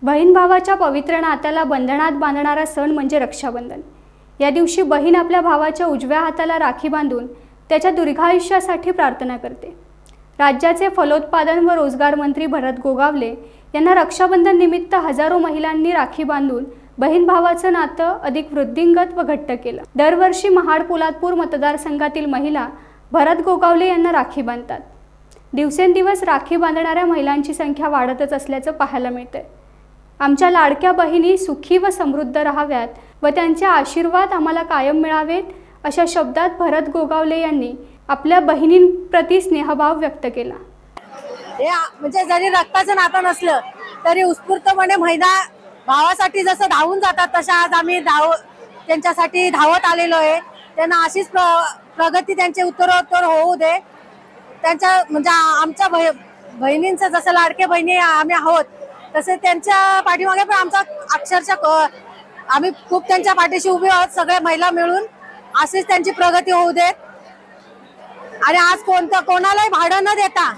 बहीण भावाच्या पवित्र नात्याला बंधनात बांधणारा सण म्हणजे रक्षाबंधन। या दिवशी बहीण आपल्या भावाच्या उजव्या हाताला राखी बांधून त्याच्या दीर्घायुष्यासाठी प्रार्थना करते। राज्याचे फलोत्पादन व रोजगार मंत्री भरत गोगावले यांना रक्षाबंधन निमित्त हजारो महिलांनी राखी बांधून बहीण भावाचं नातं अधिक वृद्धिंगत व घट्ट केलं। दरवर्षी महाड पोलादपूर मतदारसंघातील महिला भरत गोगावले यांना राखी बांधतात। दिवसेंदिवस राखी बांधणाऱ्या महिलांची संख्या वाढतच असल्याचं पाहायला मिळतंय। आमच्या लाडक्या बहिणी सुखी व समृद्ध राहाव्यात व त्यांचे आशीर्वाद आम्हाला कायम मिळावेत अशा शब्दात भरत गोगावले यांनी आपल्या बहिणींप्रती स्नेहभाव व्यक्त केला। म्हणजे जरी रक्ताचं नातं नसलं तरी उत्स्फूर्तपणे महिला भावासाठी जसं धावून जातात तशा आज आम्ही त्यांच्यासाठी धावत आलेलो आहे। त्यांना अशीच प्रगती त्यांचे उत्तरोत्तर होऊ दे। त्यांच्या म्हणजे आमच्या बहिणींचं जसं लाडके बहिणी आम्ही आहोत तसे त्यांच्या पाठीमागे पण आमचा अक्षरशः आम्ही खूप त्यांच्या पाठीशी उभे आहोत। सगळे महिला मिळून अशीच त्यांची प्रगती होऊ देत। आणि आज कोणालाही भाडं न देता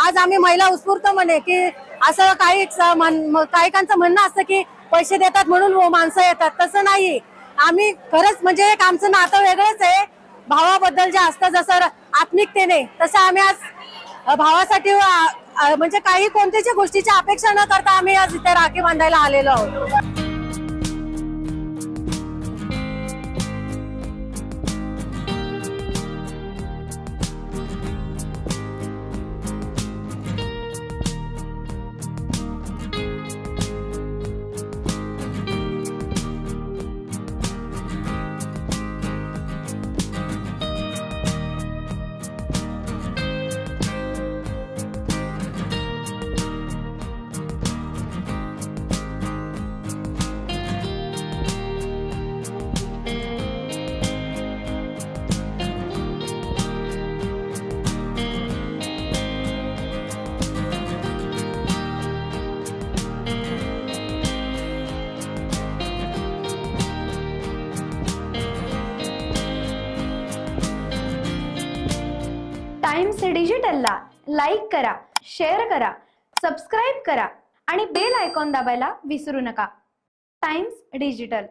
आज आम्ही महिला उत्स्फूर्तपणे की असं काहीकांचं म्हणणं असतं की पैसे देतात म्हणून माणसं येतात, तसं नाही। आम्ही खरंच म्हणजे एक आमचं नातं वेगळंच आहे। भावाबद्दल जे असतं जसं आत्मिकतेने तसं आम्ही आज भावासाठी म्हणजे काही कोणत्याही गोष्टीची अपेक्षा न करता आम्ही आज इथे राखी बांधायला आलेलो आहोत। टाइम्स डिजिटलला लाईक करा, शेअर करा, सबस्क्राइब करा आणि बेल आयकॉन दाबायला विसरू नका। Times digital.